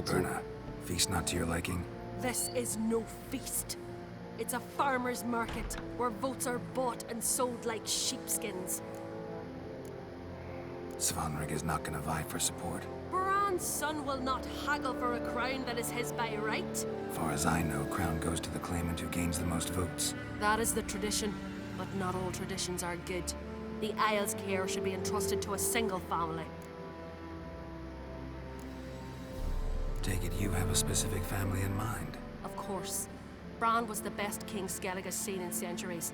Berna? Feast not to your liking? This is no feast. It's a farmer's market where votes are bought and sold like sheepskins. Svanrig is not gonna vie for support. Bran's son will not haggle for a crown that is his by right. Far as I know, crown goes to the claimant who gains the most votes. That is the tradition, but not all traditions are good. The Isle's care should be entrusted to a single family. Take it you have a specific family in mind. Of course. Bran was the best king Skellige has seen in centuries.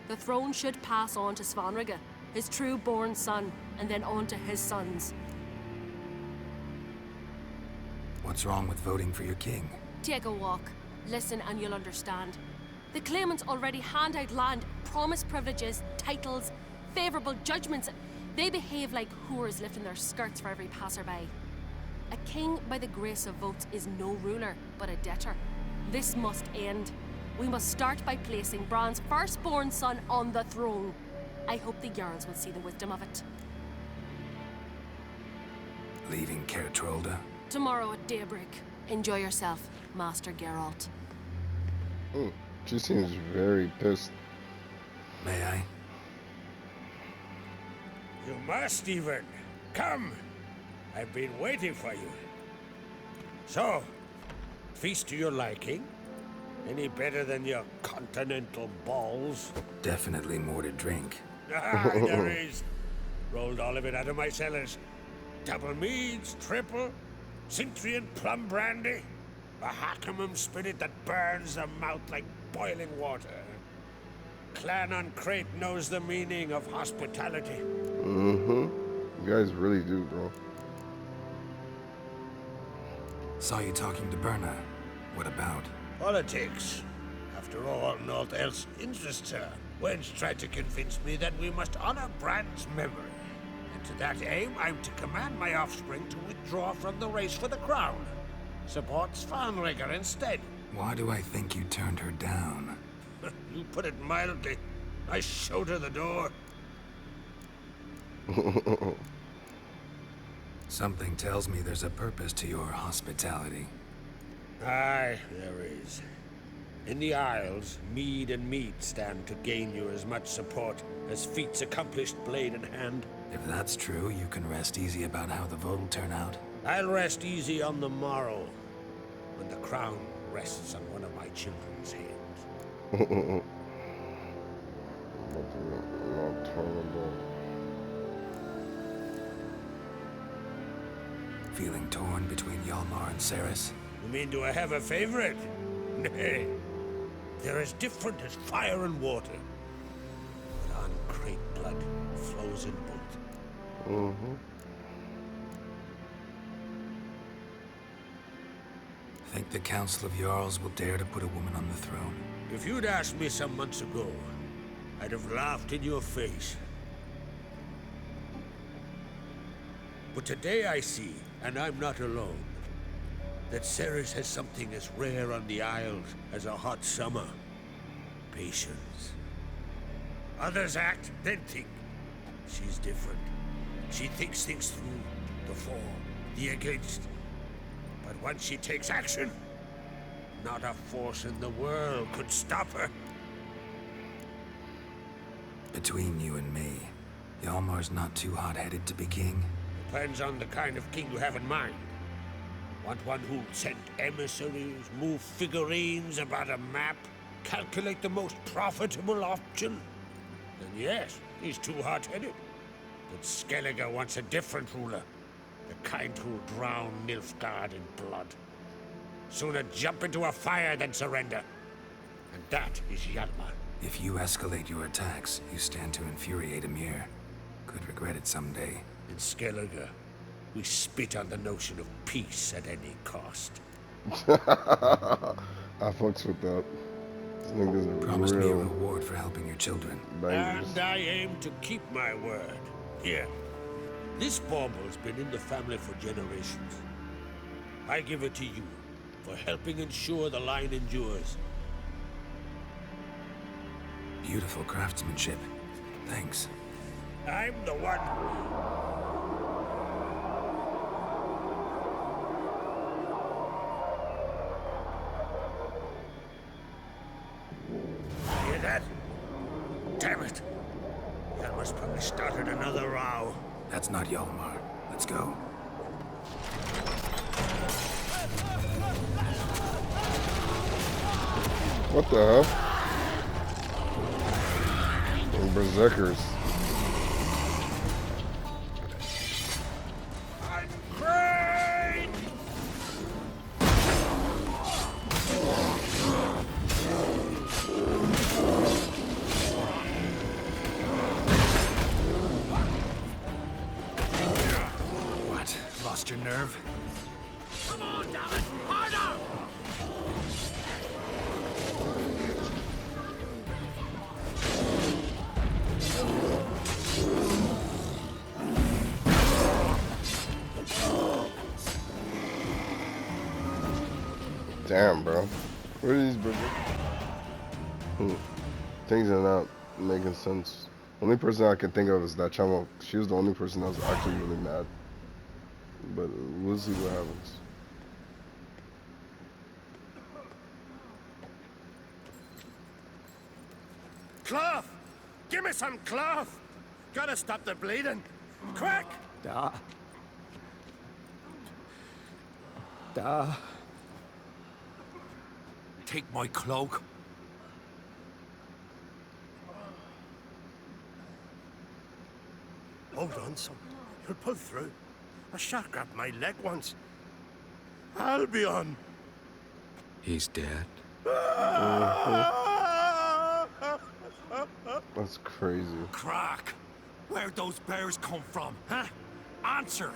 The throne should pass on to Svanrige, his true-born son, and then on to his sons. What's wrong with voting for your king? Take a walk. Listen and you'll understand. The claimants already hand out land, promise privileges, titles, favorable judgments. They behave like whores lifting their skirts for every passerby. A king by the grace of votes is no ruler, but a debtor. This must end. We must start by placing Bran's firstborn son on the throne. I hope the Jarls will see the wisdom of it. Leaving Caer Trolda? Tomorrow at daybreak. Enjoy yourself, Master Geralt. She seems very pissed. May I? You must even. Come. I've been waiting for you. So, feast to your liking? Any better than your continental balls? Definitely more to drink. Ah, there is. Rolled all of it out of my cellars. Double meads, triple, Cintrian plum brandy, a Hackamum spirit that burns the mouth like boiling water. Clan on Crate knows the meaning of hospitality. You guys really do, bro. Saw you talking to Berna. What about? Politics. After all, naught else interests her. Wench tried to convince me that we must honor Bran's memory. And to that aim, I'm to command my offspring to withdraw from the race for the crown. Support Svanrige instead. Why do I think you turned her down? You put it mildly. I showed her the door. Something tells me there's a purpose to your hospitality. Aye, there is. In the Isles, mead and meat stand to gain you as much support as feats accomplished blade in hand. If that's true, you can rest easy about how the vote will turn out. I'll rest easy on the morrow, when the crown rests on one of my children's hands. Not tolerable. Feeling torn between Hjalmar and Cerys? You mean do I have a favorite? Nay. They're as different as fire and water. But on Crate blood flows in both. Think the Council of Jarls will dare to put a woman on the throne? If you'd asked me some months ago, I'd have laughed in your face. But today I see, and I'm not alone, that Cerys has something as rare on the Isles as a hot summer. Patience. Others act, then think. She's different. She thinks things through. The for, the against. But once she takes action, not a force in the world could stop her. Between you and me, Hjalmar's not too hot-headed to be king? Depends on the kind of king you have in mind. Want one who'll send emissaries, move figurines about a map, calculate the most profitable option? Then yes, he's too hot-headed. But Skellige wants a different ruler. The kind who'll drown Nilfgaard in blood. Sooner jump into a fire than surrender. And that is Hjalmar. If you escalate your attacks, you stand to infuriate Emir. Could regret it someday. In Skellige, we spit on the notion of peace at any cost. I fucks with that. This nigga's a Promise me a real reward for helping your children. bangers. And I aim to keep my word. Here, this bauble's been in the family for generations. I give it to you for helping ensure the line endures. Beautiful craftsmanship. Thanks. I'm the one. We started another row. That's not Hjalmar. Let's go. What the hell? Berserkers. Great! What? Lost your nerve? Come on, damn it! Harder! Damn, bro. What are these berserkers? Things are not making sense. Only person I can think of is that Chamo. She was the only person that was actually really mad. But we'll see what happens. Cloth! Give me some cloth! Gotta stop the bleeding! Quick! Da. Take my cloak. Hold on, son. You'll pull through. A shark grabbed my leg once. Albion! He's dead. That's crazy. Crack! Where'd those bears come from, huh? Answer!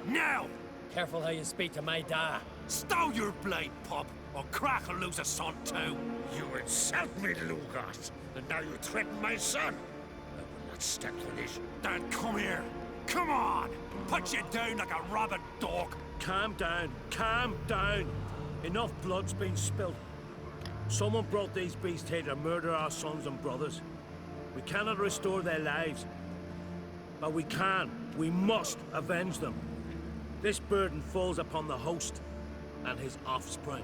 Now! Careful how you speak to my da. Stow your blade, pup, or Crack will lose a son too. You insult me, Lugas, and now you threaten my son. I will not stand for this. Then come here. Come on! Put you down like a rabid dog. Calm down. Calm down. Enough blood's been spilled. Someone brought these beasts here to murder our sons and brothers. We cannot restore their lives. But we can. We must avenge them. This burden falls upon the host and his offspring.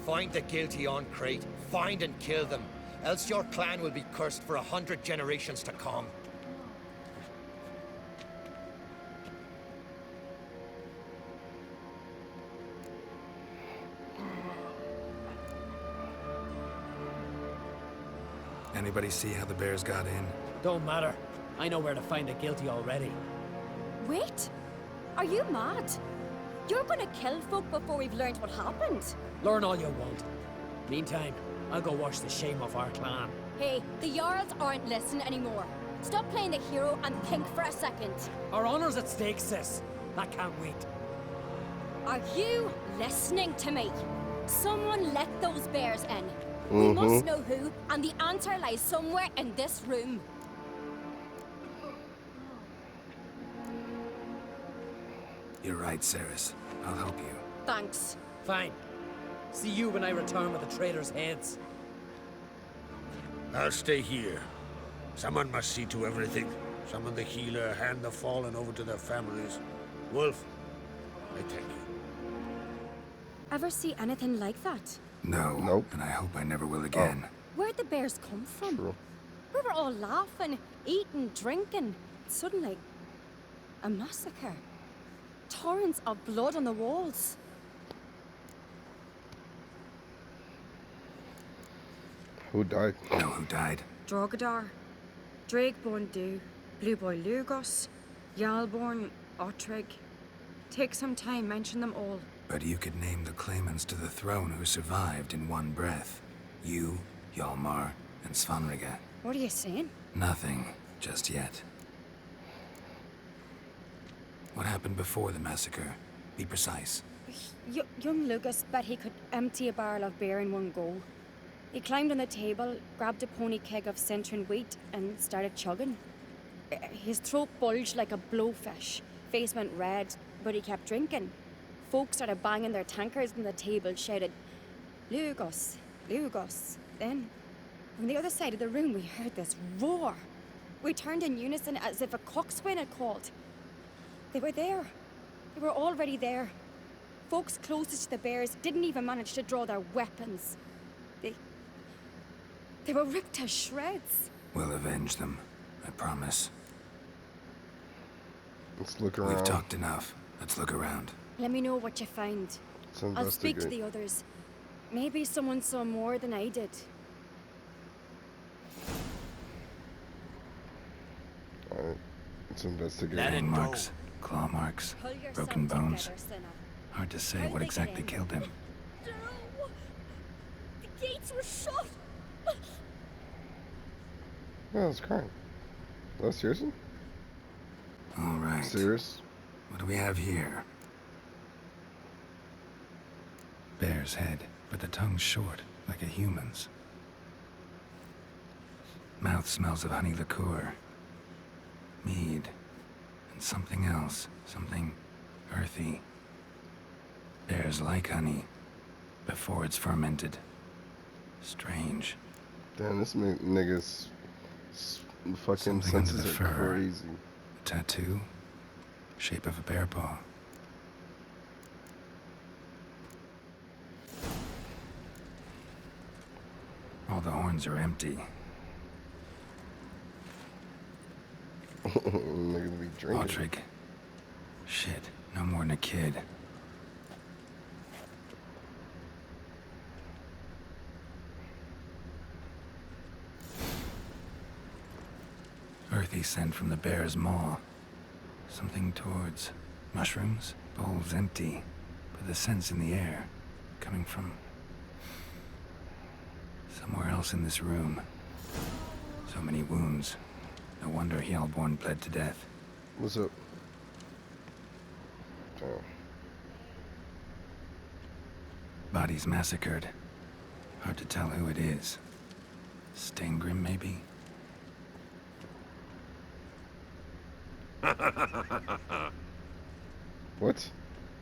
Find the guilty on Crete. Find and kill them. Else your clan will be cursed for 100 generations to come. Anybody see how the bears got in? Don't matter. I know where to find the guilty already. Wait! Are you mad? You're gonna kill folk before we've learned what happened. Learn all you want. Meantime, I'll go wash the shame off our clan. Hey, the Jarls aren't listening anymore. Stop playing the hero and think for a second. Our honor's at stake, sis. I can't wait. Are you listening to me? Someone let those bears in. We must know who, and the answer lies somewhere in this room. You're right, Ceres. I'll help you. Thanks. Fine. See you when I return with the traitors' heads. I'll stay here. Someone must see to everything. Summon the healer, hand the fallen over to their families. Wolf, I thank you. Ever see anything like that? No. Nope. And I hope I never will again. Where'd the bears come from? True. We were all laughing, eating, drinking. Suddenly, a massacre. Torrents of blood on the walls. Who died? Know who died? Drogadar, Drakeborn Du, Blue Boy Lugos, Yalborn, Ottrig. Take some time, mention them all. But you could name the claimants to the throne who survived in one breath. You, Hjalmar, and Svanrige. What are you saying? Nothing, just yet. What happened before the massacre? Be precise. Young Lucas bet he could empty a barrel of beer in one go. He climbed on the table, grabbed a pony keg of Centron wheat, and started chugging. His throat bulged like a blowfish. Face went red, but he kept drinking. Folks started banging their tankards on the table, shouted, Lugos, Lugos. Then, from the other side of the room, we heard this roar. We turned in unison as if a coxswain had called. They were there. They were already there. Folks closest to the bears didn't even manage to draw their weapons. They were ripped to shreds. We'll avenge them, I promise. Let's look around. We've talked enough. Let's look around. Let me know what you find. Let's I'll speak to investigate. the others. Maybe someone saw more than I did. Alright. Let's investigate. Let it Bone go. marks, claw marks, Pull yourself broken bones. together, sinner. Hard to say How'd what they get exactly in? killed him. No! The gates were shut! Yeah, I was crying. Is that seriously? All right. Serious? What do we have here? Bear's head, but the tongue's short, like a human's. Mouth smells of honey liqueur, mead, and something else, something earthy. Bears like honey before it's fermented. Strange. Damn, this nigga's fucking Something under senses the are fur. crazy. A tattoo, shape of a bear paw. All the horns are empty. Nigga be drinking. Autrig. Shit, no more than a kid. Earthy scent from the bear's maw. Something towards mushrooms. Bowl's empty, but the scent's in the air. Coming from somewhere else in this room. So many wounds. No wonder Hellborn bled to death. What's up? Damn. Bodies massacred. Hard to tell who it is. Stangrim, maybe? What?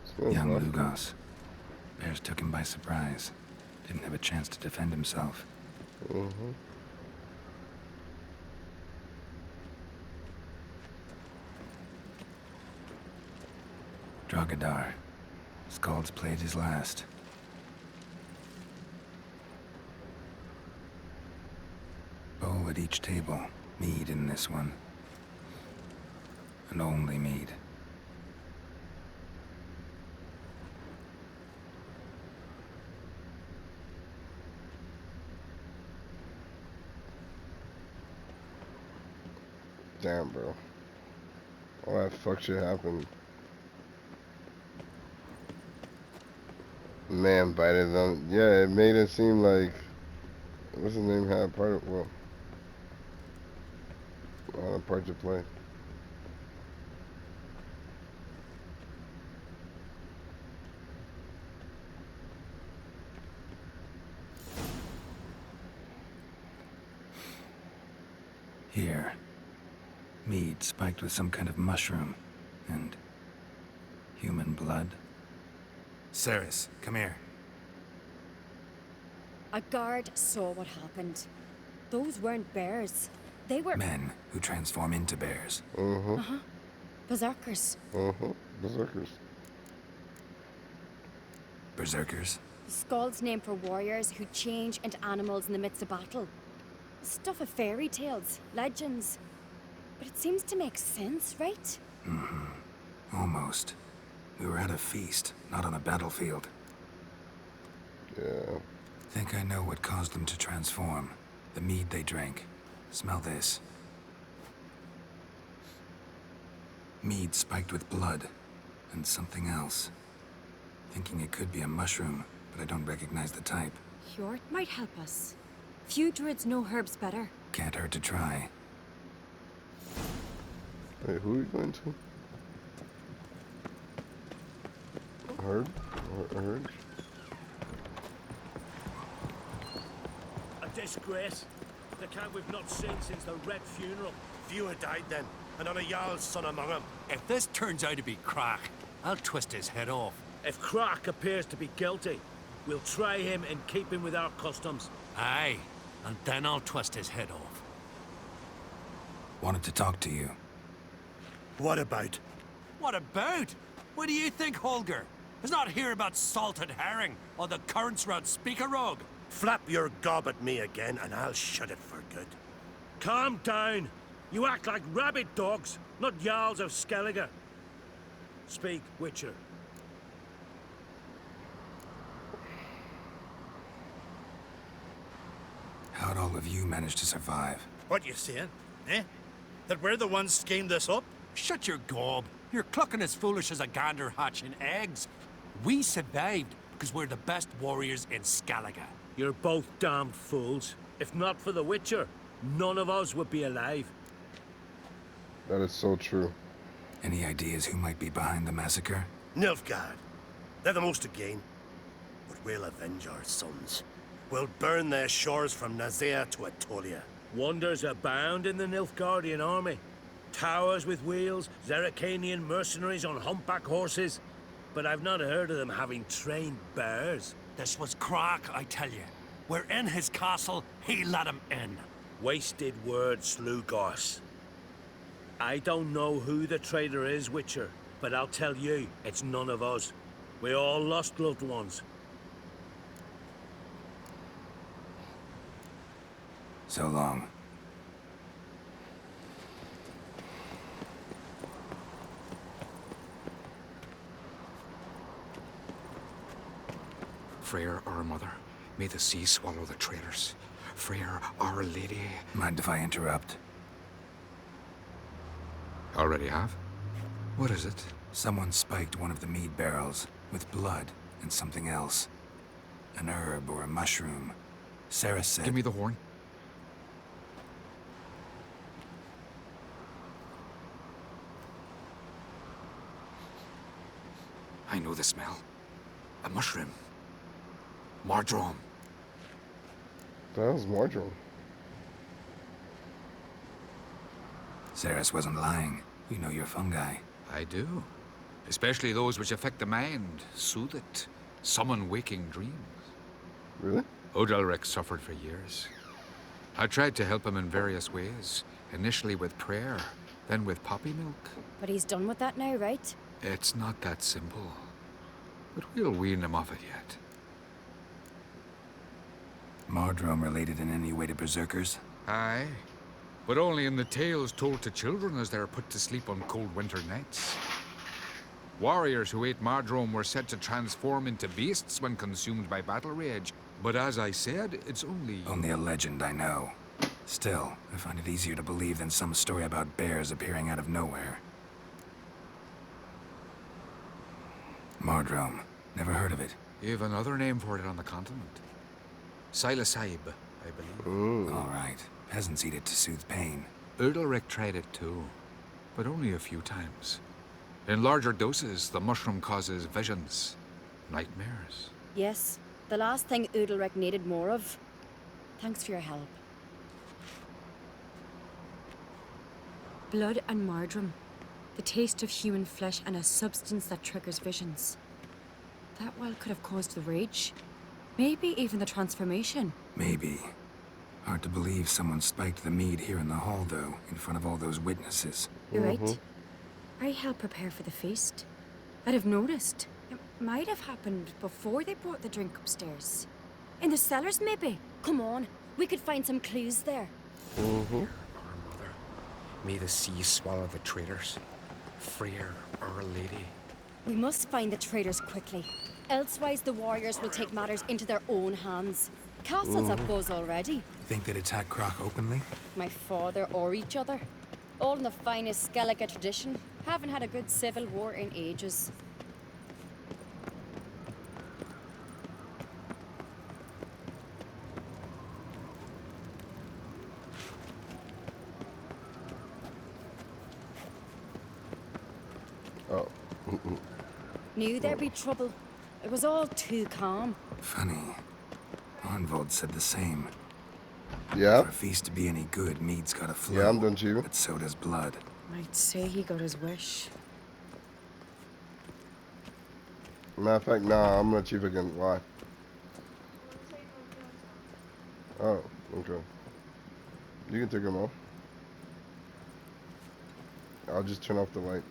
Smells Young awful. Lugos. Bears took him by surprise. Didn't have a chance to defend himself. Mm-hmm. Drogadar. Skald's played his last. Bowl at each table. Mead in this one. And only mead. Damn, bro. All that fuck shit happened. Man bited them. Yeah, it made it seem like what's his name had a part of a part to play. Here. Mead spiked with some kind of mushroom. And human blood. Ceres, come here. A guard saw what happened. Those weren't bears. They were Men who transform into bears. Mm-hmm. berserkers. Mm-hmm. Berserkers. Berserkers. The Skald's name for warriors who change into animals in the midst of battle. Stuff of fairy tales, legends. But it seems to make sense, right? Almost. We were at a feast, not on a battlefield. Yeah. Think I know what caused them to transform. The mead they drank. Smell this. Mead spiked with blood. And something else. Thinking it could be a mushroom, but I don't recognize the type. Hjort might help us. Few druids know herbs better. Can't hurt to try. Wait, who are we going to? Herb? Herb? A disgrace. The cat we've not seen since the Red funeral. Few had died then, and not a Jarl's son among them. If this turns out to be Crack, I'll twist his head off. If Crack appears to be guilty, we'll try him and keep him with our customs. Aye, and then I'll twist his head off. Wanted to talk to you. What about? What about? What do you think, Holger? It's not here about salted herring or the currents round Speakerog. Flap your gob at me again, and I'll shut it for good. Calm down. You act like rabid dogs, not Jarls of Skellige. Speak, Witcher. How'd all of you manage to survive? What you saying? Eh? That we're the ones schemed this up? Shut your gob. You're clucking as foolish as a gander hatching eggs. We survived because we're the best warriors in Skellige. You're both damned fools. If not for the Witcher, none of us would be alive. That is so true. Any ideas who might be behind the massacre? Nilfgaard. They're the most again. But we'll avenge our sons. We'll burn their shores from Nazea to Atolia. Wonders abound in the Nilfgaardian army. Towers with wheels, Zerrikanian mercenaries on humpback horses. But I've not heard of them having trained bears. This was crack, I tell you. We're in his castle, he let him in. Wasted words, Slugos. I don't know who the traitor is, Witcher, but I'll tell you, it's none of us. We all lost loved ones. So long. Freyr, our mother, may the sea swallow the traitors. Freyr, our lady. Mind if I interrupt? Already have? What is it? Someone spiked one of the mead barrels with blood and something else. An herb or a mushroom. Sarah said... Give me the horn. I know the smell. A mushroom. Mardrome. That was Marjorie. Ceres wasn't lying. You know your fungi. I do. Especially those which affect the mind, soothe it, summon waking dreams. Really? Odalric suffered for years. I tried to help him in various ways. Initially with prayer, then with poppy milk. But he's done with that now, right? It's not that simple. But we'll wean him off it yet. Mardrome related in any way to berserkers? Aye. But only in the tales told to children as they're put to sleep on cold winter nights. Warriors who ate Mardrome were said to transform into beasts when consumed by battle rage. But as I said, it's only... Only a legend, I know. Still, I find it easier to believe than some story about bears appearing out of nowhere. Mardrome. Never heard of it. You have another name for it on the continent. Silasaib, I believe. All right. Peasants eat it to soothe pain. Udalric tried it too, but only a few times. In larger doses, the mushroom causes visions, nightmares. Yes. The last thing Udalric needed more of. Thanks for your help. Blood and Mardrome. The taste of human flesh and a substance that triggers visions. That well could have caused the rage. Maybe even the transformation. Maybe. Hard to believe someone spiked the mead here in the hall, though, in front of all those witnesses. You're right. I helped prepare for the feast. I'd have noticed. It might have happened before they brought the drink upstairs. In the cellars, maybe. Come on, we could find some clues there. Our mother, may the sea swallow the traitors. Freyr, our lady. We must find the traitors quickly. Elsewise, the warriors will take matters into their own hands. Castle's a buzz already. Think they'd attack Croc openly? My father or each other. All in the finest Skellige tradition. Haven't had a good civil war in ages. Oh. Knew there'd be trouble. It was all too calm. Funny. Arnvold said the same. Yeah? For a feast to be any good, mead's gotta flow. Yeah, I'm done, Chiba. But so does blood. Might say he got his wish. Matter of fact, nah, I'm gonna chief again. Why? Oh, okay. You can take him off. I'll just turn off the light.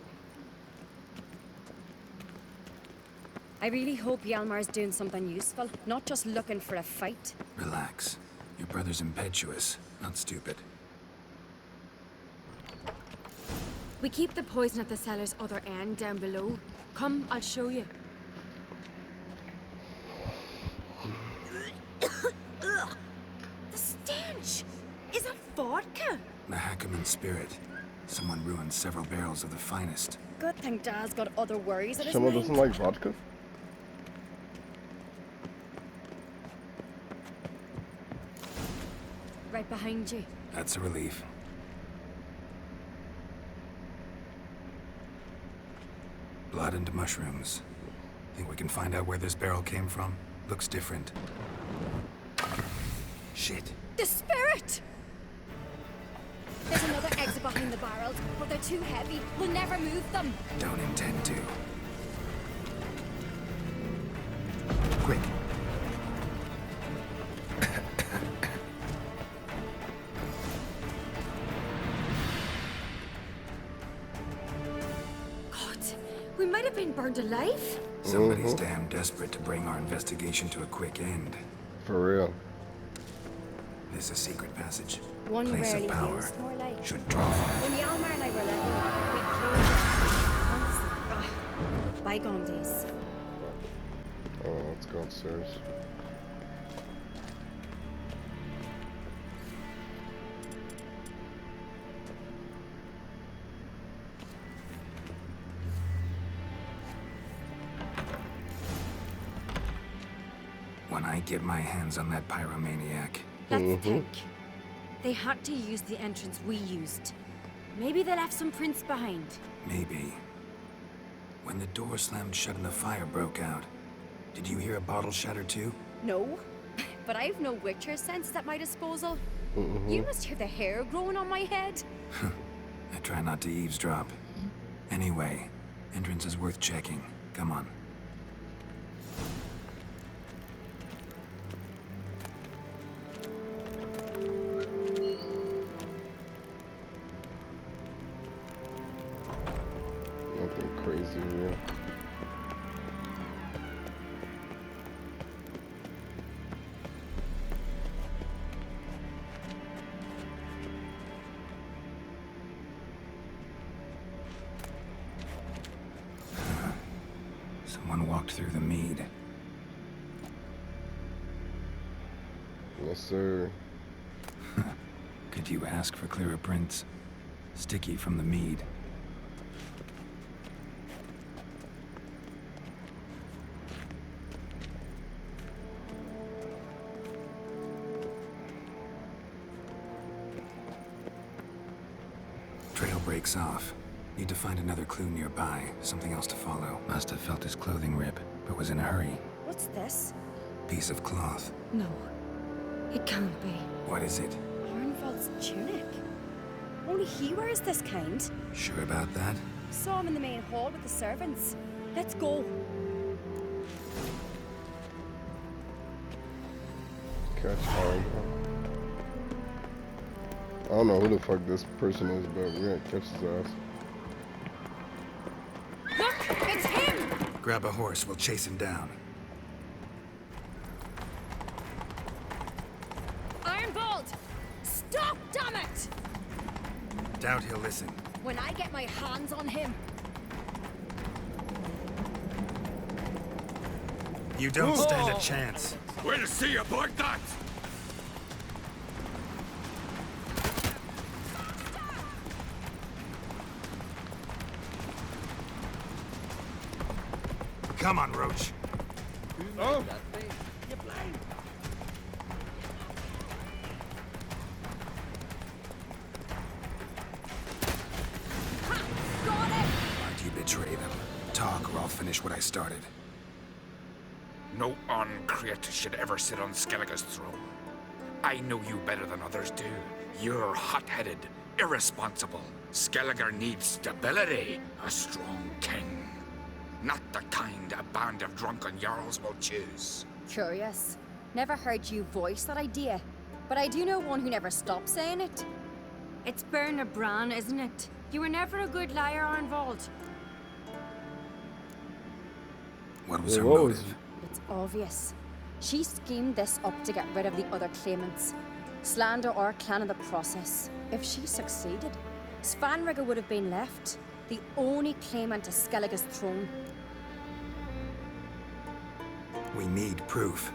I really hope Hjalmar's doing something useful, not just looking for a fight. Relax. Your brother's impetuous, not stupid. We keep the poison at the cellar's other end down below. Come, I'll show you. The stench! Is it vodka? The Hackerman spirit. Someone ruined several barrels of the finest. Good thing Dad's got other worries at his Someone mind. doesn't like vodka? Right behind you. That's a relief. Blood and mushrooms. Think we can find out where this barrel came from? Looks different. Shit. The spirit! There's another exit behind the barrels, but they're too heavy. We'll never move them. Don't intend to. Quick. God, we might have been burned alive. Somebody's damn desperate to bring our investigation to a quick end. For real. This is a secret passage. One Place rarely of power. used, more like. Should draw from it. When Hjalmar and I were little, we played bygone days. Oh, let's go upstairs. When I get my hands on that pyromaniac. Let's think. They had to use the entrance we used. Maybe they left some prints behind. Maybe. When the door slammed shut and the fire broke out, did you hear a bottle shatter too? No, but I've no Witcher sense at my disposal. You must hear the hair growing on my head. I try not to eavesdrop. Anyway, entrance is worth checking. Come on. Nothing crazy here. Someone walked through the mead. Yes, sir. Could you ask for clearer prints? Sticky from the mead. Trail breaks off. Need to find another clue nearby. Something else to follow. Must have felt his clothing rip, but was in a hurry. What's this? Piece of cloth. No, it can't be. What is it? Arnvald's tunic. Only he wears this kind. Sure about that? Saw him in the main hall with the servants. Let's go. Catch Arnold. I don't know who the fuck this person is, but we're gonna catch his ass. Look, it's him! Grab a horse, we'll chase him down. Arnvald! Stop, damn it! Doubt he'll listen. When I get my hands on him. You don't stand a chance. Way to see you, boy, that! Come on, Roach. Oh! Why'd you betray them? Talk or I'll finish what I started. No uncreate should ever sit on Skellige's throne. I know you better than others do. You're hot-headed, irresponsible. Skellige needs stability, a strong king. Not the kind a band of drunken jarls will choose. Curious. Never heard you voice that idea. But I do know one who never stops saying it. It's Bernard Bran, isn't it? You were never a good liar, Arnvald. What was Yeah, her what was- motive? It's obvious. She schemed this up to get rid of the other claimants. Slander our clan in the process. If she succeeded, Svanrigger would have been left, the only claimant to Skellige's throne. We need proof.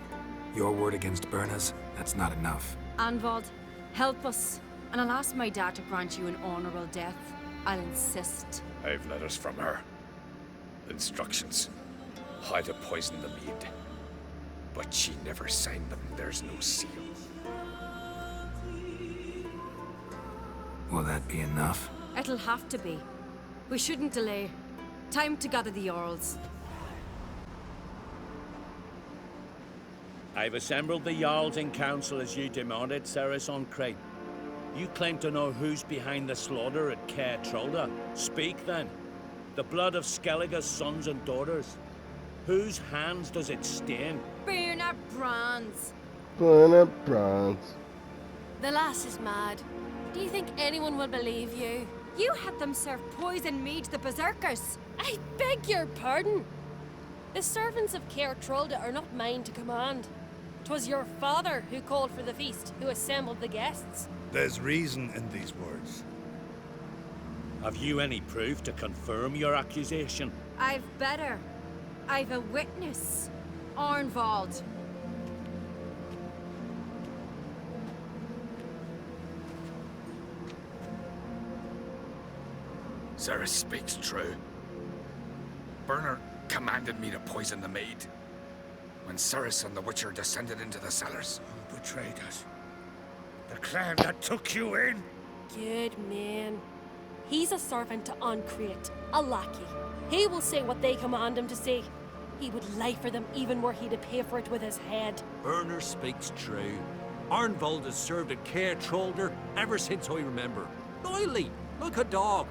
Your word against Berna's, that's not enough. Anvald, help us, and I'll ask my dad to grant you an honorable death. I'll insist. I've letters from her. Instructions. How to poison the mead. But she never signed them. There's no seal. Will that be enough? It'll have to be. We shouldn't delay. Time to gather the Jarls. I've assembled the Jarls in council as you demanded, Ceres on Crate. You claim to know who's behind the slaughter at Caer Trolda. Speak then. The blood of Skellige's sons and daughters. Whose hands does it stain? Berna Brands. Burn bronze. The lass is mad. Do you think anyone will believe you? You had them serve poison mead to the berserkers. I beg your pardon. The servants of Caer Trolda are not mine to command. 'Twas your father who called for the feast, who assembled the guests. There's reason in these words. Have you any proof to confirm your accusation? I've better. I've a witness. Arnvald. Ceres speaks true. Berner commanded me to poison the maid. When Ceres and the Witcher descended into the cellars. Who betrayed us? The clan that took you in? Good man. He's a servant to Ancrate, a lackey. He will say what they command him to say. He would lie for them even were he to pay for it with his head. Berner speaks true. Arnvald has served at Caer Trolder ever since I remember. Loyally, like a dog.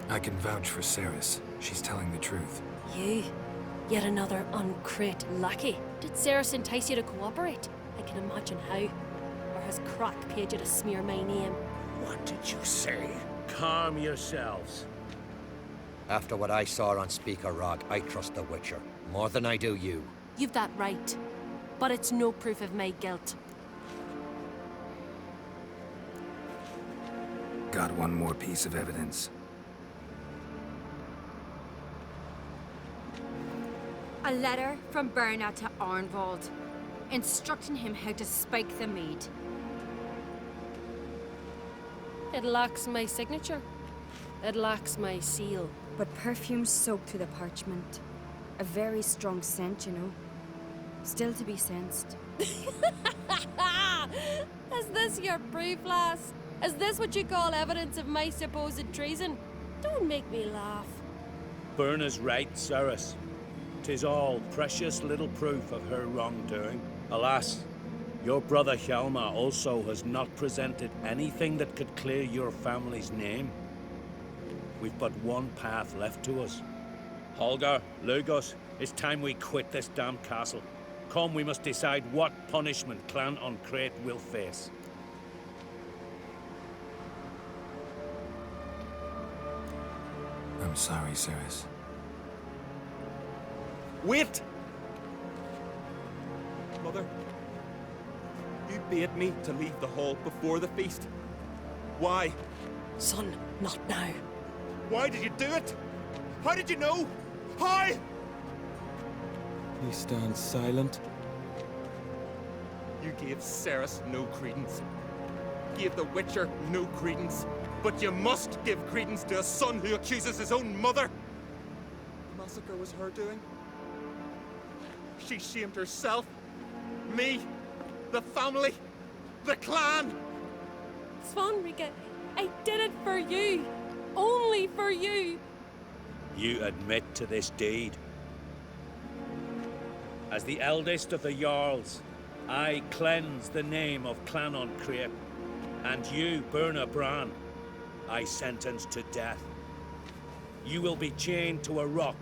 I can vouch for Ceres. She's telling the truth. You? Yet another Ancrate lackey. Did Ceres entice you to cooperate? I can imagine how. Or has Crack paid you to smear my name? What did you say? Calm yourselves. After what I saw on Speaker Rock, I trust the Witcher. More than I do you. You've that right. But it's no proof of my guilt. Got one more piece of evidence. A letter from Berna to Arnvald, instructing him how to spike the mead. It lacks my signature. It lacks my seal. But perfume soaked through the parchment. A very strong scent, you know. Still to be sensed. Is this your proof, lass? Is this what you call evidence of my supposed treason? Don't make me laugh. Berna's right, Ceres. 'Tis all precious little proof of her wrongdoing. Alas, your brother Hjalmar also has not presented anything that could clear your family's name. We've but one path left to us. Holger, Lugos, it's time we quit this damned castle. Come, we must decide what punishment Clan Ancrate will face. I'm sorry, Ceres. Wait! Mother, you bade me to leave the hall before the feast. Why? Son, not now. Why did you do it? How did you know? How? You stand silent. You gave Ceres no credence. Gave the Witcher no credence. But you must give credence to a son who accuses his own mother. The massacre was her doing. She shamed herself, me, the family, the clan. Svanrigger, I did it for you. Only for you. You admit to this deed. As the eldest of the Jarls, I cleanse the name of Clan Ancrate, and you, Berna Bran, I sentence to death. You will be chained to a rock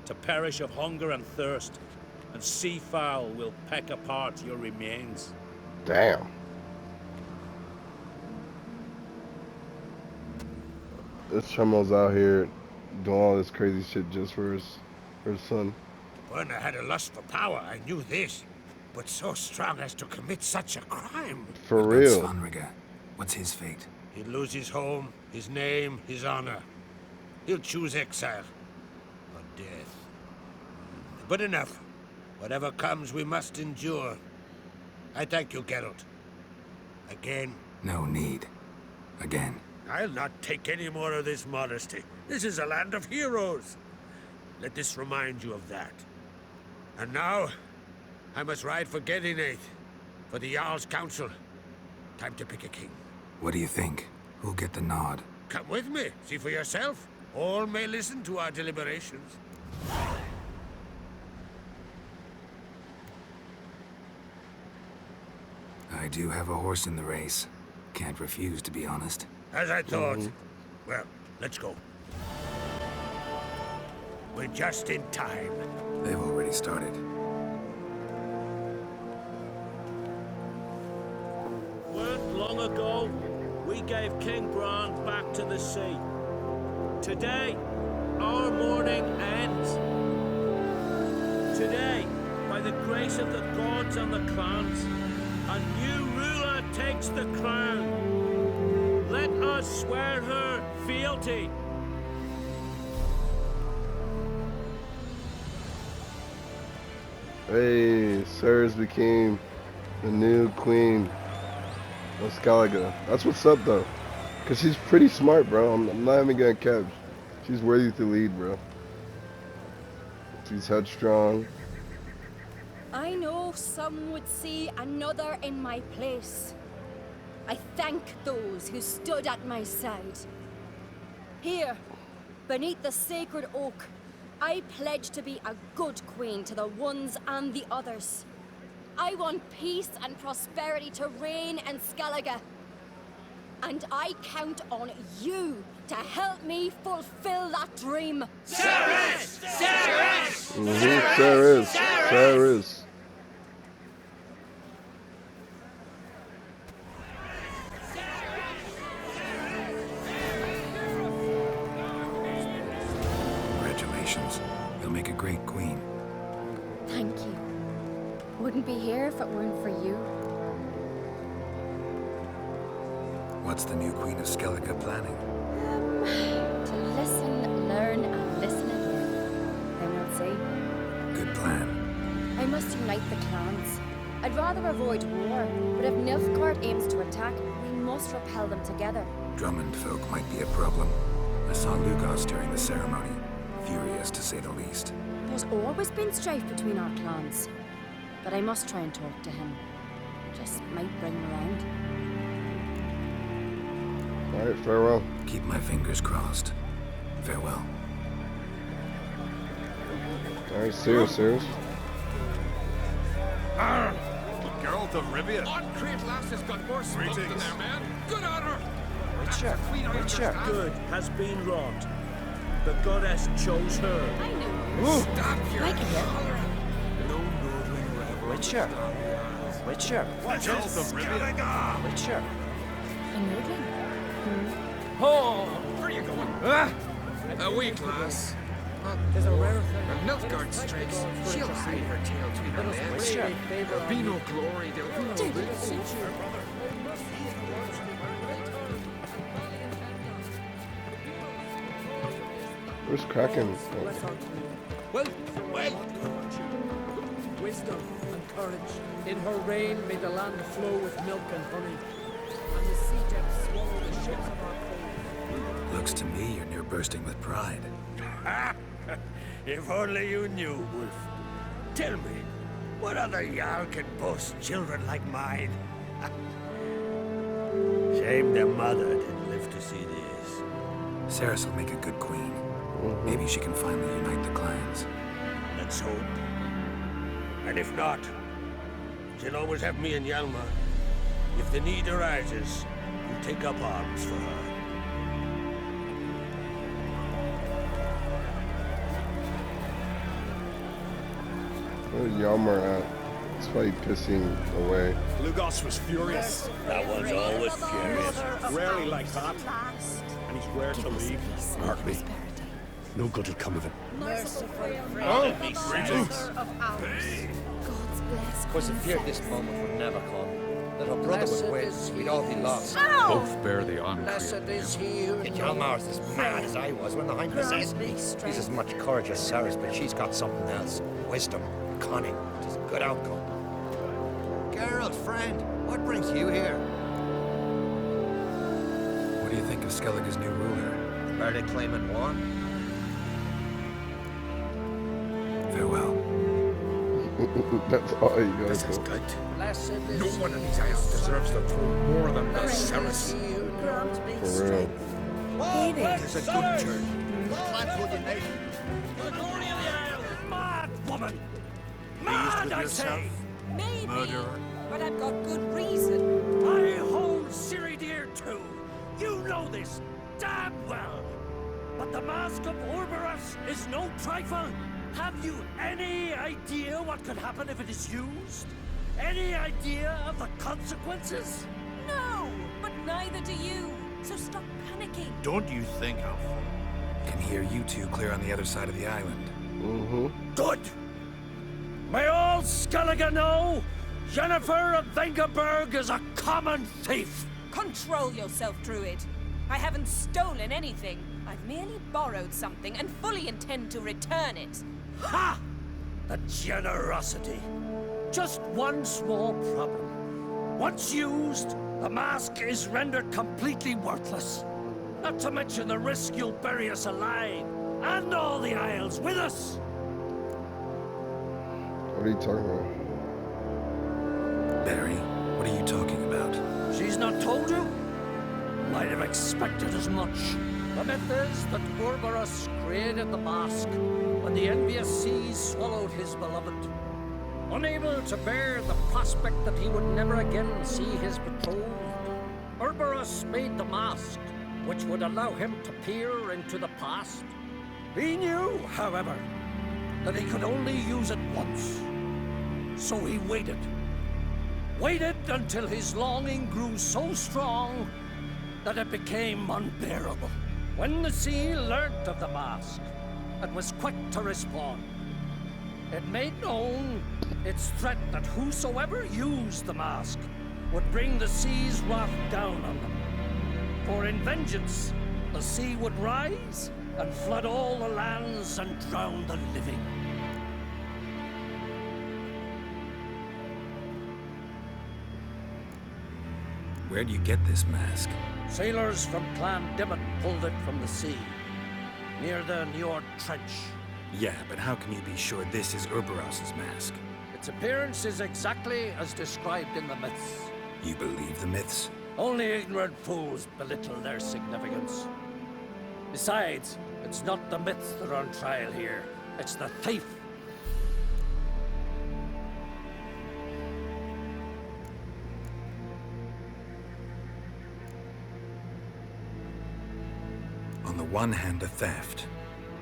to perish of hunger and thirst, and sea fowl will peck apart your remains. Damn. This Chummels out here doing all this crazy shit just for her son. Werner had a lust for power, I knew this. But so strong as to commit such a crime. For What real. about Svanrige? What's his fate? He'll lose his home, his name, his honor. He'll choose exile. Or death. But enough. Whatever comes, we must endure. I thank you, Geralt. Again. No need. Again. I'll not take any more of this modesty. This is a land of heroes. Let this remind you of that. And now, I must ride for Gedinath, for the Jarl's council. Time to pick a king. What do you think? Who'll get the nod? Come with me, see for yourself. All may listen to our deliberations. I do have a horse in the race. Can't refuse, to be honest. As I thought. Well, let's go. We're just in time. They've already started. Weren't long ago, we gave King Bran back to the sea. Today, our mourning ends. Today, by the grace of the gods and the clans, a new ruler takes the crown. Let us swear her fealty. Hey, Ceres became the new queen of Skellige. That's what's up, though. Because she's pretty smart, bro. I'm not even gonna catch. She's worthy to lead, bro. She's headstrong. I know some would see another in my place. I thank those who stood at my side. Here, beneath the sacred oak, I pledge to be a good queen to the ones and the others. I want peace and prosperity to reign in Skellige. And I count on you to help me fulfill that dream. Ceres! Ceres! Congratulations. You'll make a great queen. Thank you. Wouldn't be here if it weren't for you. What's the new queen of Skellige planning? To listen, learn, and listen again. Then we'll see. Good plan. I must unite the clans. I'd rather avoid war, but if Nilfgaard aims to attack, we must repel them together. Drummond folk might be a problem. I saw Lugos during the ceremony. Furious, to say the least. There's always been strife between our clans. But I must try and talk to him. Just might bring him around. Alright, farewell. Keep my fingers crossed. Farewell. Alright, Ceres. Geralt of Rivia. On Crete lass has got more spunk than there, man. Good on her. Witcher, good has been wrought. The goddess chose her. I know. Stop your here. No noodling rebel. Witcher. Geralt of Rivia. Witcher. A noodling? Oh, where are you going? A weak lass. There's a rare When Nilfgaard strikes, she'll hide her tail between her legs. There'll be no glory, there'll be no bliss. Where's Kraken? Well, wisdom and courage. In her reign may the land flow with milk and honey, and the sea depths swallow the ships of our cold. Looks to me you're near bursting with pride. If only you knew, Wolf. Tell me, what other Jarl can boast children like mine? Shame their mother didn't live to see this. Ceres will make a good queen. Maybe she can finally unite the clans. Let's hope. And if not, she'll always have me and Hjalmar. If the need arises, we'll take up arms for her. Where's Hjalmar at? It's probably pissing away. Lugos was furious. That one's always furious. Rarely like that. And he's where to leave. Hardly. No good will come of it. Merciful friend Oh, of me, greetings. God's bless. Was it feared this moment would never come? That her brother Blessed would win, is we'd all be lost. Both bear the Blessed uncreated. is he who And Hjalmar's as mad as I was when the Hind possessed me. He's as much courage as Sarah's, but she's got something else. Wisdom, cunning, which is a good outcome. Geralt, friend, what brings you here? What do you think of Skellige's new ruler? Are they claiming war? Farewell. That's all you got. This is good. Blessed No is one in these isles deserves the throne more than the Ceres. he who grants me For real. strength. It's a good turn. Clan for the nation. Mad woman! Mad, I say! Maybe, Murderer. but I've got good reason. I hold Ciri dear too. You know this damn well. But the Mask of Orberus is no trifle. Have you any idea what could happen if it is used? Any idea of the consequences? No, but neither do you. So stop panicking. Don't you think I'll... Can hear you two clear on the other side of the island. Mm-hmm. Good. May all Skellige know Yennefer of Vengerberg is a common thief. Control yourself, Druid. I haven't stolen anything. I've merely borrowed something and fully intend to return it. Ha! The generosity. Just one small problem. Once used, the mask is rendered completely worthless. Not to mention the risk you'll bury us alive, and all the Isles with us. What are you talking about? Barry, what are you talking about? She's not told you? Might have expected as much. The myth is that Orberus created the mask when the envious seas swallowed his beloved. Unable to bear the prospect that he would never again see his betrothed, Orberus made the mask, which would allow him to peer into the past. He knew, however, that he could only use it once. So he waited. Waited until his longing grew so strong that it became unbearable. When the sea learnt of the mask, it was quick to respond. It made known its threat that whosoever used the mask would bring the sea's wrath down on them. For in vengeance, the sea would rise and flood all the lands and drown the living. Where'd you get this mask? Sailors from Clan Dimmet pulled it from the sea, near the Njord Trench. Yeah, but how can you be sure this is Urberos's mask? Its appearance is exactly as described in the myths. You believe the myths? Only ignorant fools belittle their significance. Besides, it's not the myths that are on trial here. It's the thief. On the one hand, the theft.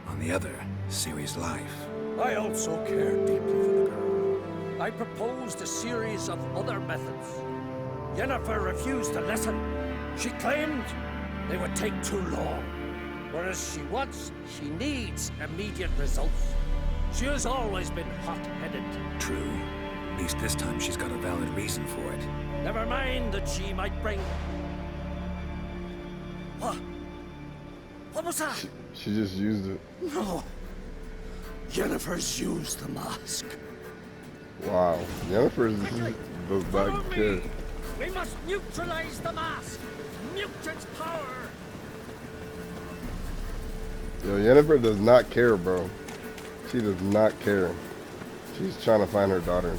On the other, Ciri's life. I also care deeply for the girl. I proposed a series of other methods. Yennefer refused to listen. She claimed they would take too long. Whereas she needs immediate results. She has always been hot-headed. True. At least this time she's got a valid reason for it. Never mind that she might bring... What? What was that? She just used it. No. Yennefer's used the mask. Wow. Jennifer's does not care. We must neutralize the mask. Mute its power. Yo, Jennifer does not care, bro. She does not care. She's trying to find her daughter.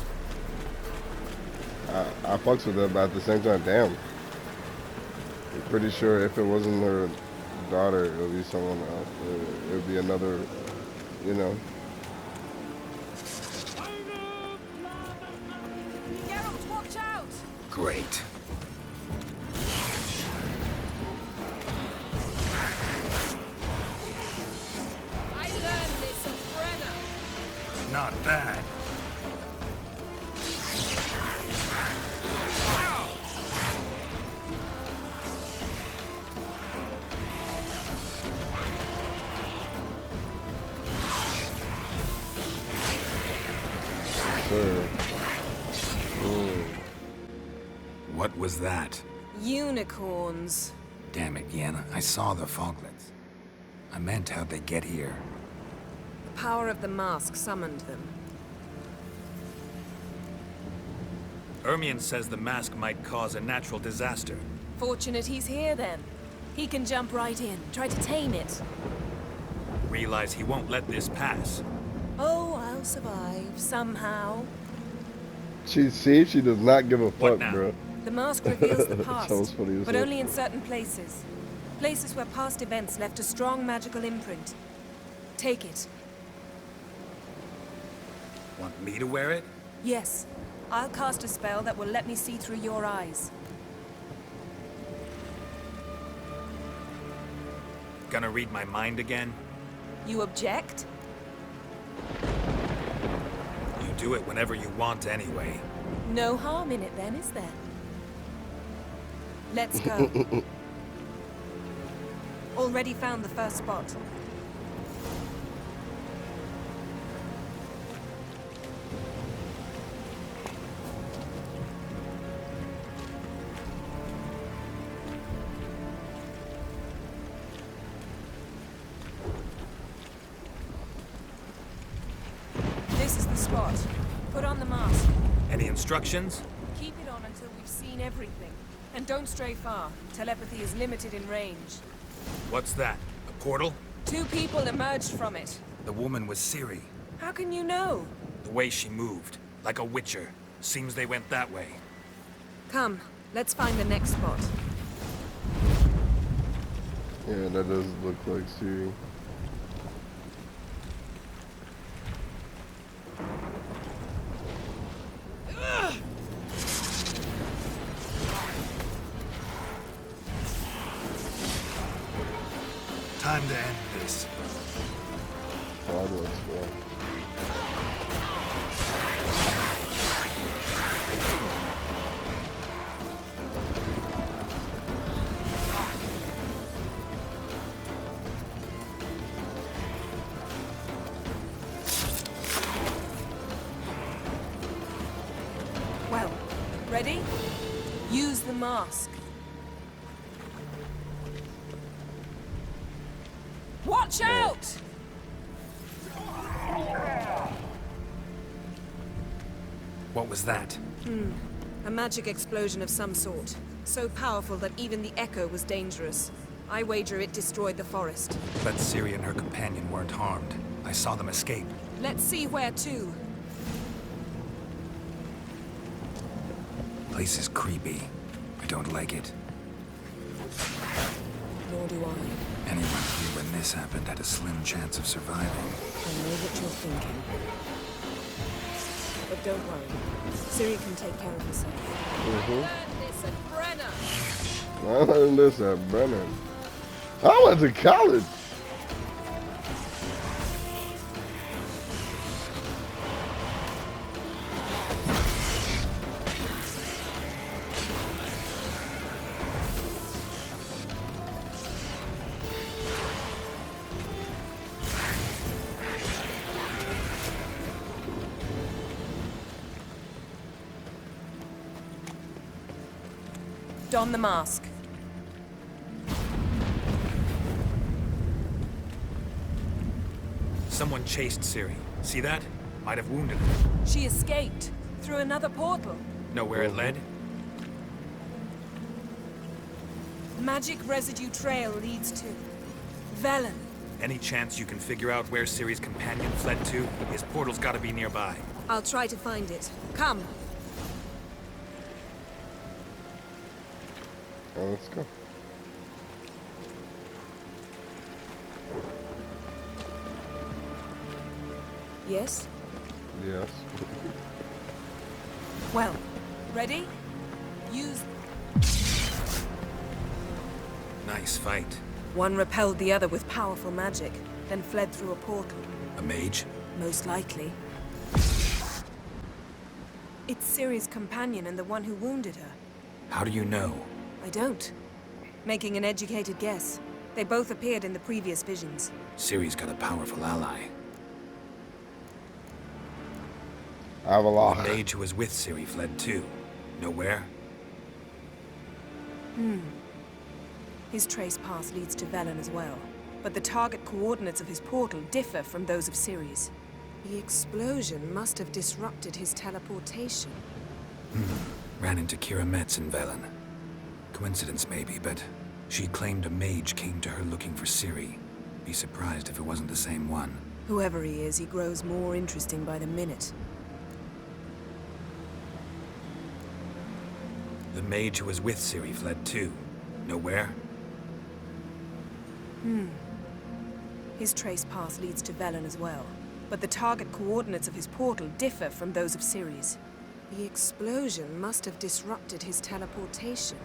I fucks with that, but at the same time, damn. I'm pretty sure if it wasn't her daughter, it would be someone else. It would be another, you know. Geralt, watch out! Great. I learned this of Brenna. Not bad. What was that? Unicorns. Damn it, Yenna. I saw the foglets. I meant how'd they get here? The power of the mask summoned them. Ermion says the mask might cause a natural disaster. Fortunate he's here then. He can jump right in, try to tame it. Realize he won't let this pass. Oh, I'll survive, somehow. She does not give a fuck, bro. The mask reveals the past, Sounds funny as but hell. only in certain places. Places where past events left a strong magical imprint. Take it. Want me to wear it? Yes. I'll cast a spell that will let me see through your eyes. Gonna read my mind again? You object? You do it whenever you want anyway. No harm in it then, is there? Let's go. Already found the first spot. This is the spot. Put on the mask. Any instructions? Keep it on until we've seen everything. And don't stray far. Telepathy is limited in range. What's that? A portal? 2 people emerged from it. The woman was Ciri. How can you know? The way she moved. Like a witcher. Seems they went that way. Come, let's find the next spot. Yeah, that does look like Siri. Time to end this. Progress, bro. Well, ready? Use the mask. Watch out! What was that? A magic explosion of some sort. So powerful that even the echo was dangerous. I wager it destroyed the forest. But Ciri and her companion weren't harmed. I saw them escape. Let's see where to. Place is creepy. I don't like it. Nor do I. Anyone here when this happened had a slim chance of surviving. I know what you're thinking. But don't worry. Ciri can take care of herself. Learn this at Brenner. I learned this at Brennan. I went to college. Don the mask. Someone chased Ciri. See that? Might have wounded her. She escaped through another portal. Know where it led? Magic residue trail leads to Velen. Any chance you can figure out where Ciri's companion fled to? His portal's gotta be nearby. I'll try to find it. Come. Oh, let's go. Yes? Yes. Well, ready? Use... Nice fight. One repelled the other with powerful magic, then fled through a portal. A mage? Most likely. It's Ciri's companion and the one who wounded her. How do you know? I don't. Making an educated guess. They both appeared in the previous visions. Ciri's got a powerful ally. Avalon. The mage who was with Ciri fled too. Know where? His trace path leads to Velen as well, but the target coordinates of his portal differ from those of Ceres. The explosion must have disrupted his teleportation. Ran into Kira Metz in Velen. Coincidence maybe, but she claimed a mage came to her looking for Ciri. Be surprised if it wasn't the same one. Whoever he is, he grows more interesting by the minute. The mage who was with Ciri fled too. Know where? His trace path leads to Velen as well, but the target coordinates of his portal differ from those of Ceres. The explosion must have disrupted his teleportation.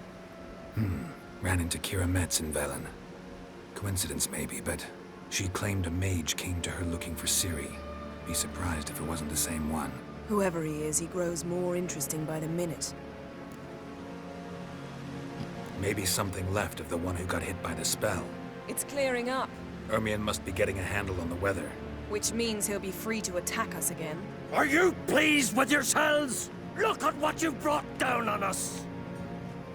Ran into Kira Metz in Velen. Coincidence maybe, but she claimed a mage came to her looking for Ciri. Be surprised if it wasn't the same one. Whoever he is, he grows more interesting by the minute. Maybe something left of the one who got hit by the spell. It's clearing up, Ermion must be getting a handle on the weather. which means he'll be free to attack us again. Are you pleased with yourselves? Look at what you've brought down on us!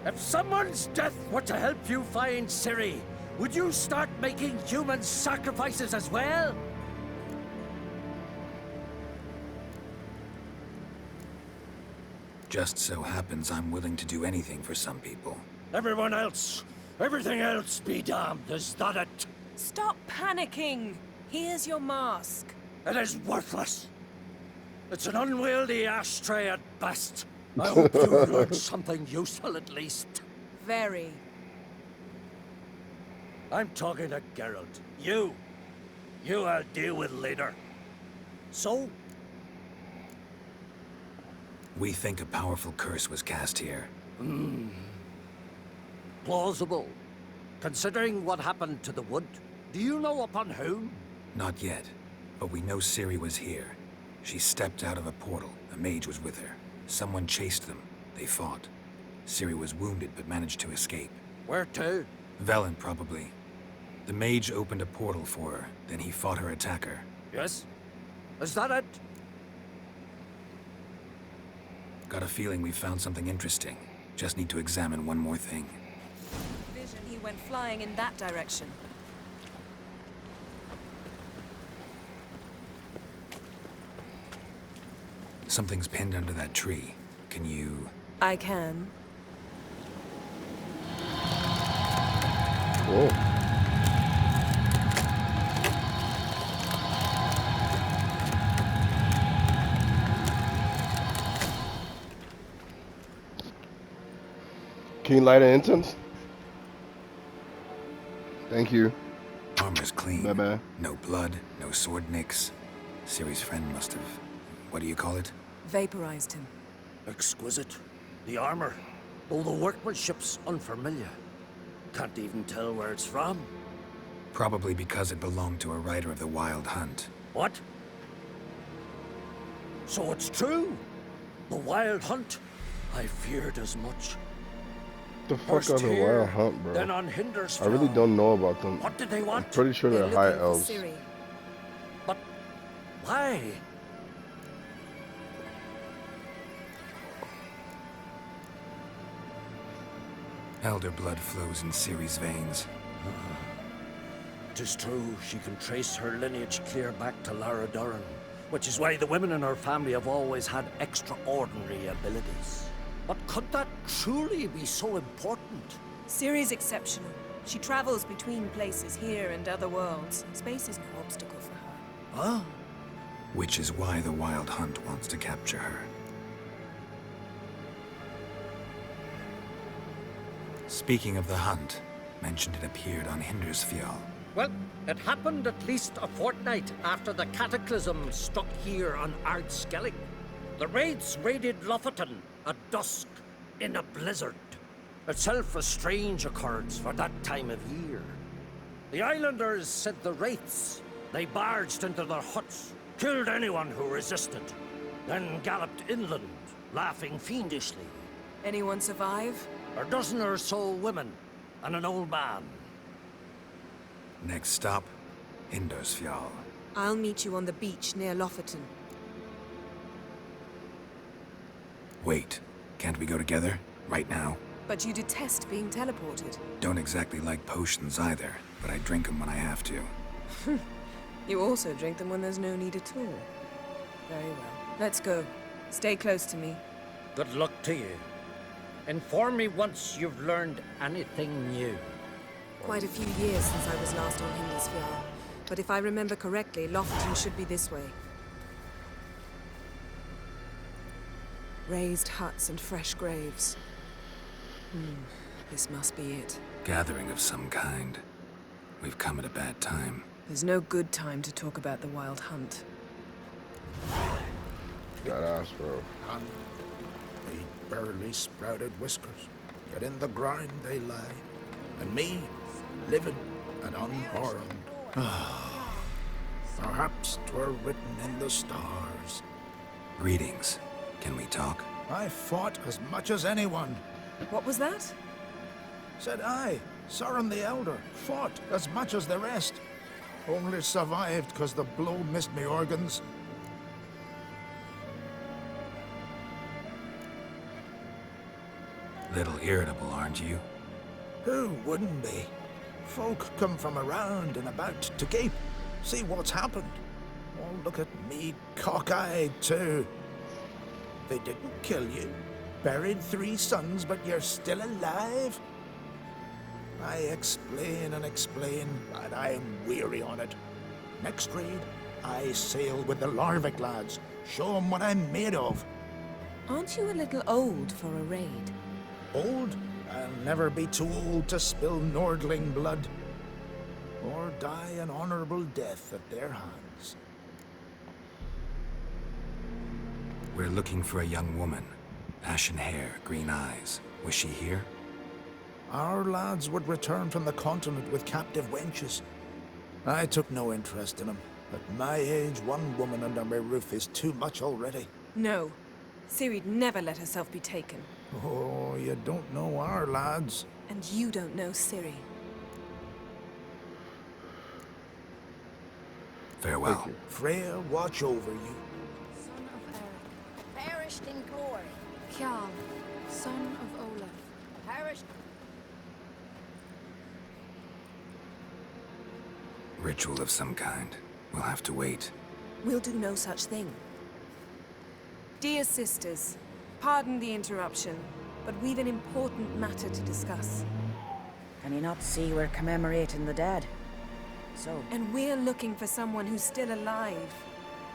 If someone's death were to help you find Ciri, would you start making human sacrifices as well? Just so happens I'm willing to do anything for some people. Everyone else, everything else be damned, is that it? Stop panicking! Here's your mask. It is worthless. It's an unwieldy ashtray at best. I hope you learned something useful at least. Very. I'm talking to Geralt. You I'll deal with later. So? We think a powerful curse was cast here. Plausible. Considering what happened to the wood, do you know upon whom? Not yet, but we know Ciri was here. She stepped out of a portal. A mage was with her. Someone chased them. They fought. Ciri was wounded but managed to escape. Where to? Velen, probably. The mage opened a portal for her, then he fought her attacker. Yes? Is that it? Got a feeling we found something interesting. Just need to examine one more thing. Vision, he went flying in that direction. Something's pinned under that tree. Can you... I can. Whoa. Can you light an incense? Thank you. Armor's clean. Bye-bye. No blood, no sword nicks. Ciri's friend must have... What do you call it? Vaporized him. Exquisite. The armor, though the workmanship's unfamiliar. Can't even tell where it's from. Probably because it belonged to a rider of the Wild Hunt. What? So it's true? The Wild Hunt? I feared as much. The fuck First are the here, Wild Hunt, bro? then on Hindersfell. I really don't know about them. What did they want? I'm pretty sure they're high elves. But why? Elder blood flows in Ciri's veins. Tis true, she can trace her lineage clear back to Lara Duran, which is why the women in her family have always had extraordinary abilities. But could that truly be so important? Ciri's exceptional. She travels between places here and other worlds. Space is no obstacle for her. Huh? Which is why the Wild Hunt wants to capture her. Speaking of the hunt, mentioned it appeared on Hindersfjall. Well, it happened at least a fortnight after the cataclysm struck here on Ardskellig. The raids raided Lofoten at dusk in a blizzard. Itself a strange occurrence for that time of year. The islanders sent the wraiths. They barged into their huts, killed anyone who resisted, then galloped inland, laughing fiendishly. Anyone survive? A dozen or so women and an old man. Next stop, Hindersfjall. I'll meet you on the beach near Lofoten. Wait, can't we go together? Right now? But you detest being teleported. Don't exactly like potions either, but I drink them when I have to. You also drink them when there's no need at all. Very well. Let's go. Stay close to me. Good luck to you. Inform me once you've learned anything new. Quite a few years since I was last on Himmelsphere. But if I remember correctly, Lofton should be this way. Raised huts and fresh graves. This must be it. Gathering of some kind. We've come at a bad time. There's no good time to talk about the Wild Hunt. That ass, bro. They barely sprouted whiskers, yet in the ground they lie. And me, living and unharmed. Perhaps 'twere written in the stars. Greetings. Can we talk? I fought as much as anyone. What was that? Said I, Sauron the Elder, fought as much as the rest. Only survived 'cause the blow missed me organs. Little irritable, aren't you? Who wouldn't be? Folk come from around and about to gape, see what's happened. Oh, look at me, cockeyed too. They didn't kill you. Buried 3 sons, but you're still alive? I explain and explain, but I'm weary on it. Next raid, I sail with the Larvik lads. Show 'em what I'm made of. Aren't you a little old for a raid? Old? I'll never be too old to spill Nordling blood. Or die an honorable death at their hands. We're looking for a young woman. Ashen hair, green eyes. Was she here? Our lads would return from the continent with captive wenches. I took no interest in them. At my age, one woman under my roof is too much already. No. Ciri'd never let herself be taken. Oh, you don't know our lads. And you don't know Ciri. Farewell. Freya, watch over you. Son of Eric, perished in glory. Kjal, son of Olaf. Perished. Ritual of some kind. We'll have to wait. We'll do no such thing. Dear sisters, pardon the interruption, but we've an important matter to discuss. Can you not see we're commemorating the dead? So? And we're looking for someone who's still alive.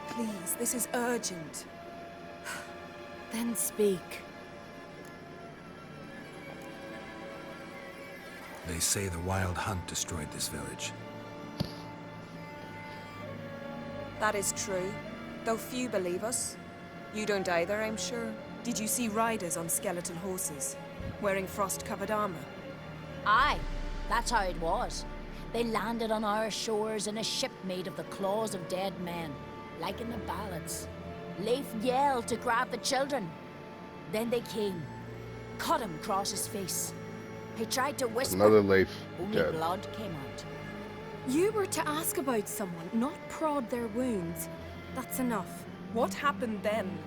Please, this is urgent. Then speak. They say the Wild Hunt destroyed this village. That is true, though few believe us. You don't either, I'm sure. Did you see riders on skeletal horses, wearing frost-covered armor? Aye, that's how it was. They landed on our shores in a ship made of the claws of dead men, like in the ballads. Leif yelled to grab the children. Then they came, cut him across his face. He tried to whisper. Another Leif Only dead. blood came out. You were to ask about someone, not prod their wounds. That's enough. What happened then?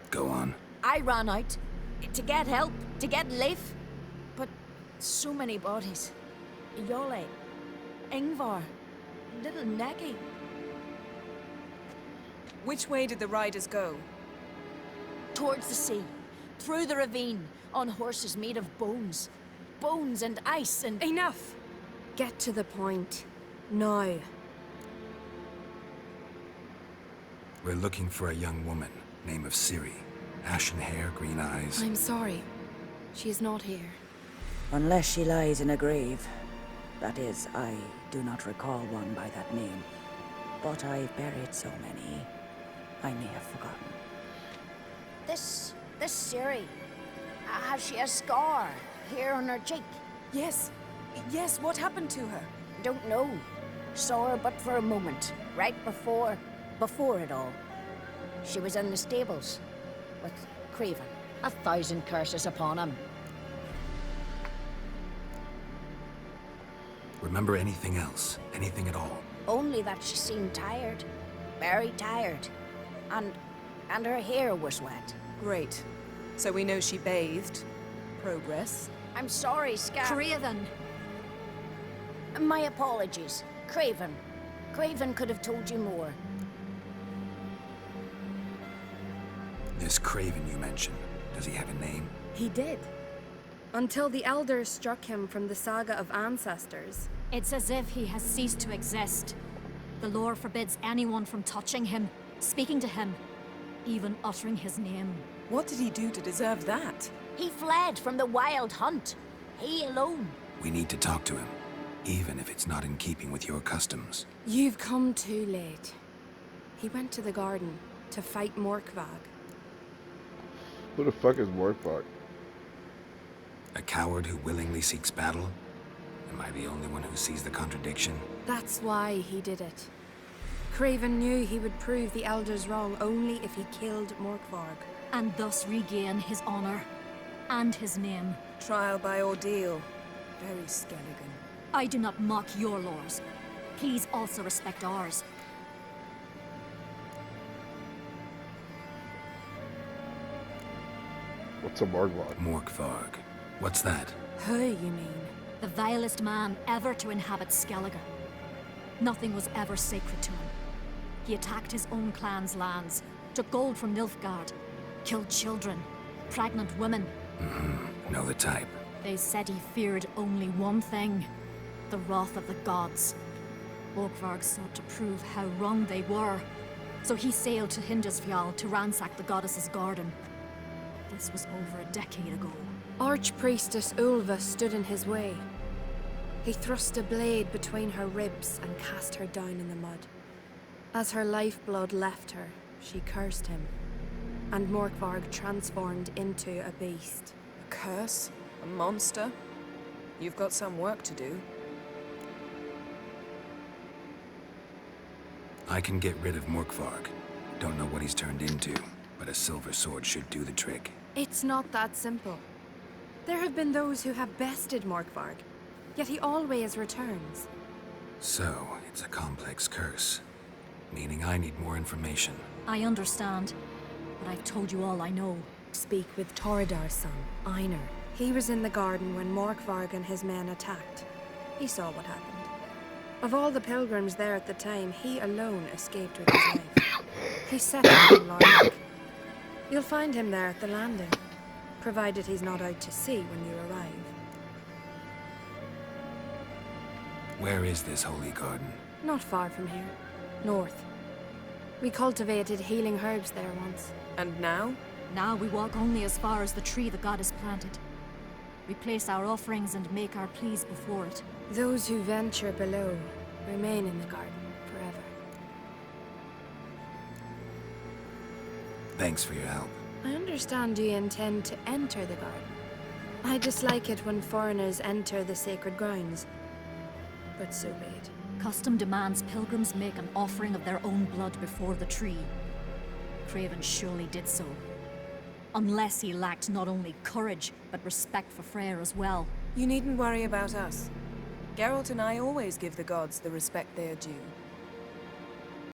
Go on. I ran out to get help, to get Leif. But so many bodies. Yole, Ingvar, little Necky. Which way did the riders go? Towards the sea, through the ravine, on horses made of bones. Bones and ice and... Enough! Get to the point. Now. We're looking for a young woman, name of Ciri. Ashen hair, green eyes. I'm sorry. She is not here. Unless she lies in a grave. That is, I do not recall one by that name. But I've buried so many, I may have forgotten. This Ciri, has she a scar here on her cheek? Yes. Yes, what happened to her? Don't know. Saw her but for a moment, right before it all. She was in the stables with Craven. 1,000 curses upon him. Remember anything else? Anything at all? Only that she seemed tired. Very tired. And her hair was wet. Great. So we know she bathed. Progress. I'm sorry, Craven! My apologies. Craven. Craven could have told you more. This Craven you mentioned, does he have a name? He did. Until the elders struck him from the saga of ancestors. It's as if he has ceased to exist. The lore forbids anyone from touching him, speaking to him, even uttering his name. What did he do to deserve that? He fled from the wild hunt. He alone. We need to talk to him, even if it's not in keeping with your customs. You've come too late. He went to the garden to fight Morkvag. Who the fuck is Morkvag? A coward who willingly seeks battle? Am I the only one who sees the contradiction? That's why he did it. Craven knew he would prove the elders wrong only if he killed Morkvarg. And thus regain his honor and his name. Trial by ordeal. Very Skelligan. I do not mock your laws. Please also respect ours. What's a Morkvarg? Morkvarg. What's that? Who, you mean? The vilest man ever to inhabit Skellige. Nothing was ever sacred to him. He attacked his own clan's lands, took gold from Nilfgaard, killed children, pregnant women. Know the type. They said he feared only one thing, the wrath of the gods. Morkvarg sought to prove how wrong they were, so he sailed to Hindisfjall to ransack the goddess's garden. This was over a decade ago. Archpriestess Ulva stood in his way. He thrust a blade between her ribs and cast her down in the mud. As her lifeblood left her, she cursed him, and Morkvarg transformed into a beast. A curse? A monster? You've got some work to do. I can get rid of Morkvarg. Don't know what he's turned into, but a silver sword should do the trick. It's not that simple. There have been those who have bested Morkvarg, yet he always returns. So, it's a complex curse. Meaning I need more information. I understand, but I've told you all I know. Speak with Torridar's son, Einar. He was in the garden when Morkvarg and his men attacked. He saw what happened. Of all the pilgrims there at the time, he alone escaped with his life. He set out in Larwick. You'll find him there at the landing, provided he's not out to sea when you arrive. Where is this holy garden? Not far from here. North. We cultivated healing herbs there once. And now? Now we walk only as far as the tree the goddess planted. We place our offerings and make our pleas before it. Those who venture below remain in the garden forever. Thanks for your help. I understand you intend to enter the garden. I dislike it when foreigners enter the sacred grounds, but so be it. Custom demands pilgrims make an offering of their own blood before the tree. Craven surely did so. Unless he lacked not only courage, but respect for Freyr as well. You needn't worry about us. Geralt and I always give the gods the respect they are due.